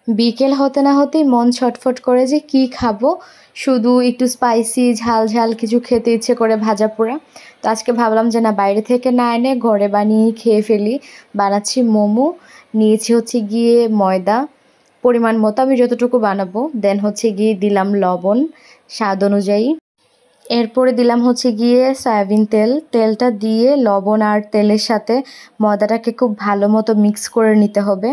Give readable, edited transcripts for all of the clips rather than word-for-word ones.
বিকেল হতে না হতেই মন ছটফট করে যে কি খাবো, শুধু একটু স্পাইসি ঝাল ঝাল কিছু খেতে ইচ্ছে করে ভাজা পোড়া। তো আজকে ভাবলাম যে না, বাইরে থেকে না এনে ঘরে বানিয়ে খেয়ে ফেলি। বানাচ্ছি মোমো। নিয়েছি হচ্ছে গিয়ে ময়দা পরিমাণ মতো, আমি যতটুকু বানাবো। দেন হচ্ছে গিয়ে দিলাম লবণ স্বাদ অনুযায়ী। এরপরে দিলাম হচ্ছে গিয়ে সয়াবিন তেল। তেলটা দিয়ে লবণ আর তেলের সাথে ময়দাটাকে খুব ভালো মতো মিক্স করে নিতে হবে।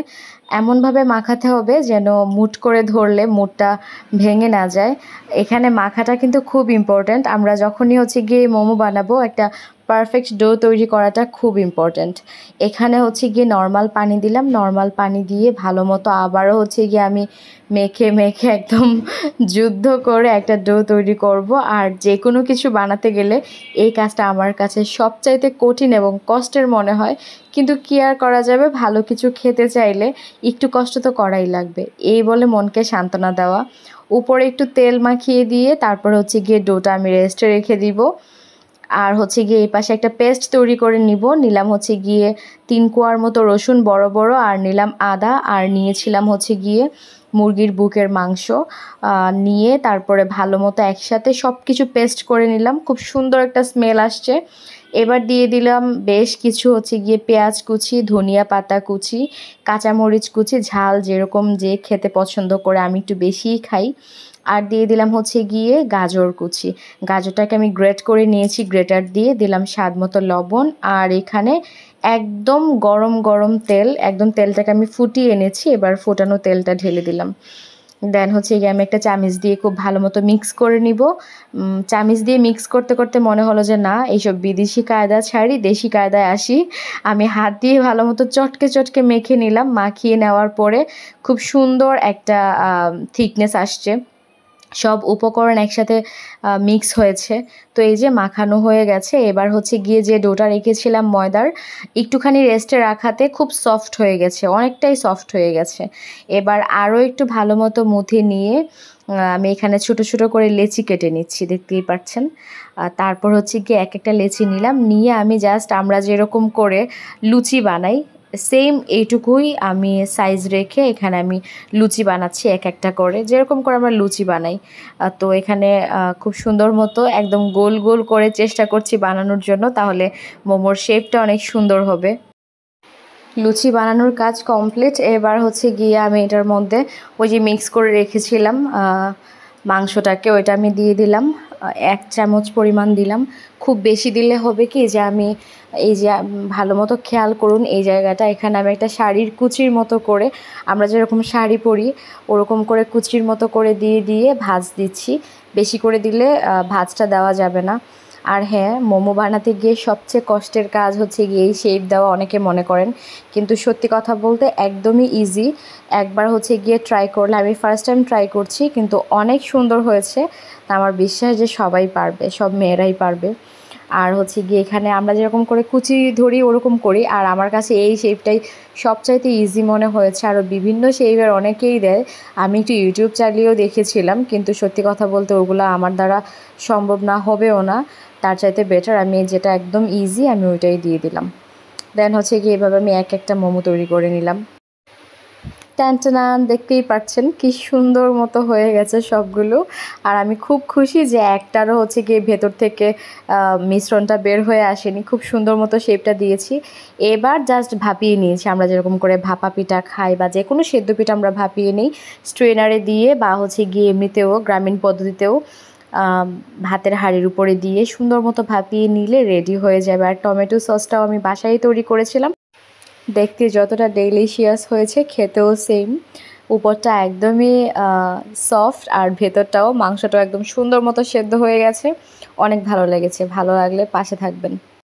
এমনভাবে মাখাতে হবে যেন মুঠ করে ধরলে মুঠটা ভেঙে না যায়। এখানে মাখাটা কিন্তু খুব ইম্পর্ট্যান্ট। আমরা যখনই হচ্ছে গিয়ে মোমো বানাবো, একটা পারফেক্ট ডো তৈরি করাটা খুব ইম্পর্ট্যান্ট। এখানে হচ্ছে গিয়ে নর্মাল পানি দিলাম। নর্মাল পানি দিয়ে ভালো মতো আবারও হচ্ছে গিয়ে আমি মেখে মেখে একদম যুদ্ধ করে একটা ডো তৈরি করব। আর যে কোনো কিছু বানাতে গেলে এই কাজটা আমার কাছে সবচাইতে কঠিন এবং কষ্টের মনে হয়। কিন্তু কি আর করা যাবে, ভালো কিছু খেতে চাইলে একটু কষ্ট তো করাই লাগবে। এই বলে মনকে সান্ত্বনা দেওয়া। উপরে একটু তেল মাখিয়ে দিয়ে তারপর হচ্ছে গিয়ে ডোটা আমি রেস্টে রেখে দিব। আর হচ্ছে গিয়ে এই পাশে একটা পেস্ট তৈরি করে নিলাম হচ্ছে গিয়ে 3 কোয়ার মতো রসুন বড় বড়, আর নিলাম আদা, আর নিয়েছিলাম হচ্ছে গিয়ে মুরগির বুকের মাংস। নিয়ে তারপরে ভালো মতো একসাথে সব কিছু পেস্ট করে নিলাম। খুব সুন্দর একটা স্মেল আসছে। এবার দিয়ে দিলাম বেশ কিছু হচ্ছে গিয়ে পেঁয়াজ কুচি, ধনিয়া পাতা কুচি, কাঁচামরিচ কুচি, ঝাল যেরকম যে খেতে পছন্দ করে, আমি একটু বেশিই খাই। আর দিয়ে দিলাম হচ্ছে গিয়ে গাজর কুচি। গাজরটাকে আমি গ্রেট করে নিয়েছি, গ্রেটার দিয়ে দিলাম স্বাদ মতো লবণ। আর এখানে একদম গরম গরম তেল, একদম তেলটাকে আমি ফুটিয়ে এনেছি। এবার ফোটানো তেলটা ঢেলে দিলাম। দেন হচ্ছে গিয়ে আমি একটা চামিচ দিয়ে খুব ভালো মতো মিক্স করে নিব। চামিচ দিয়ে মিক্স করতে করতে মনে হলো যে না, এইসব বিদেশি কায়দা ছাড়ি, দেশি কায়দায় আসি। আমি হাত দিয়ে ভালো মতো চটকে চটকে মেখে নিলাম। মাখিয়ে নেওয়ার পরে খুব সুন্দর একটা থিকনেস আসছে। সব উপকরণ একসাথে মিক্স হয়েছে। তো এই যে মাখানো হয়ে গেছে। এবার হচ্ছে গিয়ে যে ডোটা রেখেছিলাম ময়দার, একটুখানি রেস্টে রাখাতে খুব সফট হয়ে গেছে, অনেকটাই সফট হয়ে গেছে। এবার আরও একটু ভালো মতো মুথে নিয়ে আমি এখানে ছোট ছোট করে লেচি কেটে নিচ্ছি, দেখতেই পাচ্ছেন। তারপর হচ্ছে গিয়ে এক একটা লেচি নিলাম, নিয়ে আমি জাস্ট আমরা যেরকম করে লুচি বানাই সেম এইটুকুই আমি সাইজ রেখে এখানে আমি লুচি বানাচ্ছি এক একটা করে, যেরকম করে আমরা লুচি বানাই। তো এখানে খুব সুন্দর মতো একদম গোল গোল করে চেষ্টা করছি বানানোর জন্য, তাহলে মোমোর শেপটা অনেক সুন্দর হবে। লুচি বানানোর কাজ কমপ্লিট। এবার হচ্ছে গিয়ে আমি এটার মধ্যে ওই যে মিক্স করে রেখেছিলাম মাংসটাকে, ওইটা আমি দিয়ে দিলাম। 1 চামচ পরিমাণ দিলাম। খুব বেশি দিলে হবে কি যে আমি এই যে ভালো মতো খেয়াল করুন এই জায়গাটা, এখানে আমি একটা শাড়ির কুচির মতো করে, আমরা যেরকম শাড়ি পরি ওরকম করে কুচির মতো করে দিয়ে দিয়ে ভাঁজ দিচ্ছি। বেশি করে দিলে ভাঁজটা দেওয়া যাবে না। আর হ্যাঁ, মোমো বানাতে গিয়ে সবচেয়ে কষ্টের কাজ হচ্ছে গিয়ে এই শেপ দেওয়া, অনেকে মনে করেন, কিন্তু সত্যি কথা বলতে একদমই ইজি। একবার হচ্ছে গিয়ে ট্রাই করলে, আমি ফার্স্ট টাইম ট্রাই করছি কিন্তু অনেক সুন্দর হয়েছে। তা আমার বিশ্বাস যে সবাই পারবে, সব মেয়েরাই পারবে। আর হচ্ছে গিয়ে এখানে আমরা যেরকম করে কুচি ধরি ওরকম করি, আর আমার কাছে এই শেপটাই সবচাইতে ইজি মনে হয়েছে। আরও বিভিন্ন শেপের অনেকেই দেয়, আমি একটু ইউটিউব চালিয়েও দেখেছিলাম, কিন্তু সত্যি কথা বলতে ওগুলো আমার দ্বারা সম্ভব না, হবেও না। তার চাইতে বেটার আমি যেটা একদম ইজি আমি ওইটাই দিয়ে দিলাম। দেন হচ্ছে গিয়ে এভাবে আমি এক একটা মোমো তৈরি করে নিলাম। টানটানান, দেখতেই পাচ্ছেন কি সুন্দর মতো হয়ে গেছে সবগুলো। আর আমি খুব খুশি যে একটারও হচ্ছে গিয়ে ভেতর থেকে মিশ্রণটা বের হয়ে আসেনি, খুব সুন্দর মতো শেপটা দিয়েছি। এবার জাস্ট ভাপিয়ে নিয়েছি, আমরা যেরকম করে ভাপা পিঠা খাই বা যে কোনো সেদ্ধ পিঠা আমরা ভাপিয়ে নিই স্ট্রেনারে দিয়ে, বা হচ্ছে গিয়ে এমনিতেও গ্রামীণ পদ্ধতিতেও ভাতের হাঁড়ির উপরে দিয়ে সুন্দর মতো ভাপিয়ে নিলে রেডি হয়ে যাবে। আর টমেটো সসটাও আমি বাসায় তৈরি করেছিলাম, দেখতে যতটা ডেলিশিয়াস হয়েছে খেতেও সেম। উপরটা একদমই সফট আর ভেতরটাও, মাংসটাও একদম সুন্দর মতো সেদ্ধ হয়ে গেছে। অনেক ভালো লেগেছে। ভালো লাগলে পাশে থাকবেন।